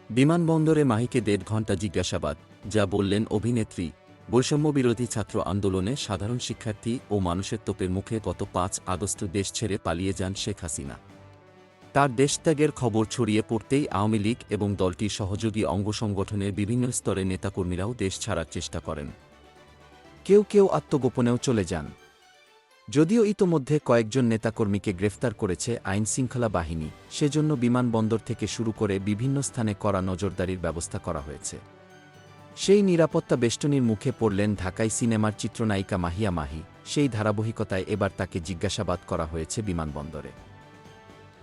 বিমানবন্দরে মাহিকে ১.৫ ঘণ্টা জিজ্ঞাসাবাদ, যা বললেন অভিনেত্রী। বৈষম্যবিরোধী ছাত্র আন্দোলনে সাধারণ শিক্ষার্থী ও মানুষের তোপের মুখে গত ৫ আগস্ট দেশ ছেড়ে পালিয়ে যান শেখ হাসিনা। তার দেশত্যাগের খবর ছড়িয়ে পড়তেই আওয়ামী লীগ এবং দলটির সহযোগী অঙ্গসংগঠনের বিভিন্ন স্তরের নেতাকর্মীরাও দেশ ছাড়ার চেষ্টা করেন। কেউ কেউ আত্মগোপনেও চলে যান। যদিও ইতোমধ্যে কয়েকজন নেতাকর্মীকে গ্রেফতার করেছে আইনশৃঙ্খলা বাহিনী, সেজন্য বিমানবন্দর থেকে শুরু করে বিভিন্ন স্থানে কড়া নজরদারির ব্যবস্থা করা হয়েছে। সেই নিরাপত্তা বেষ্টনীর মুখে পড়লেন ঢাকাই সিনেমার চিত্রনায়িকা মাহিয়া মাহি। সেই ধারাবাহিকতায় এবার তাকে জিজ্ঞাসাবাদ করা হয়েছে বিমানবন্দরে।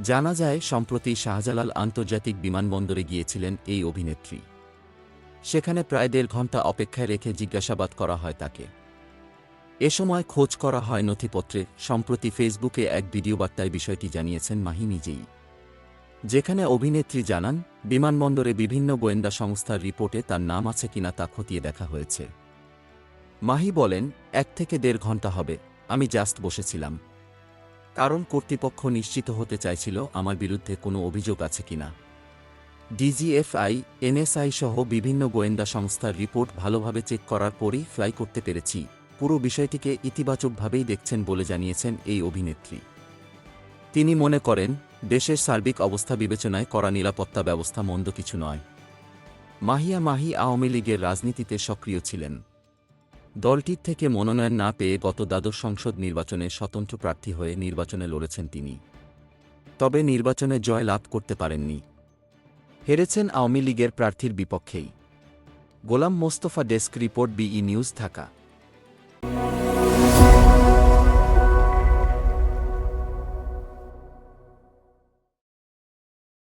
জানা যায়, সম্প্রতি শাহজালাল আন্তর্জাতিক বিমানবন্দরে গিয়েছিলেন এই অভিনেত্রী। সেখানে প্রায় ১.৫ ঘণ্টা অপেক্ষায় রেখে জিজ্ঞাসাবাদ করা হয় তাকে। এ সময় খোঁজ করা হয় নথিপত্রে। সম্প্রতি ফেসবুকে এক ভিডিও বার্তায় বিষয়টি জানিয়েছেন মাহি নিজেই, যেখানে অভিনেত্রী জানান, বিমানবন্দরে বিভিন্ন গোয়েন্দা সংস্থার রিপোর্টে তার নাম আছে কিনা তা খতিয়ে দেখা হয়েছে। মাহি বলেন, ১ থেকে ১.৫ ঘণ্টা হবে, আমি জাস্ট বসেছিলাম। কারণ কর্তৃপক্ষ নিশ্চিত হতে চাইছিল আমার বিরুদ্ধে কোনো অভিযোগ আছে কিনা। ডিজিএফআই, এনএসআই সহ বিভিন্ন গোয়েন্দা সংস্থার রিপোর্ট ভালোভাবে চেক করার পরই ফ্লাই করতে পেরেছি। পুরো বিষয়টিকে ইতিবাচকভাবেই দেখছেন বলে জানিয়েছেন এই অভিনেত্রী। তিনি মনে করেন, দেশের সার্বিক অবস্থা বিবেচনায় করা নিরাপত্তা ব্যবস্থা মন্দ কিছু নয়। মাহিয়া মাহি আওয়ামী লীগের রাজনীতিতে সক্রিয় ছিলেন। দলটির থেকে মনোনয়ন না পেয়ে গত দ্বাদশ সংসদ নির্বাচনে স্বতন্ত্র প্রার্থী হয়ে নির্বাচনে লড়েছেন তিনি। তবে নির্বাচনে জয় লাভ করতে পারেননি। হেরেছেন আওয়ামী লীগের প্রার্থীর বিপক্ষেই। গোলাম মোস্তফা, ডেস্ক রিপোর্ট, বিই নিউজ, ঢাকা।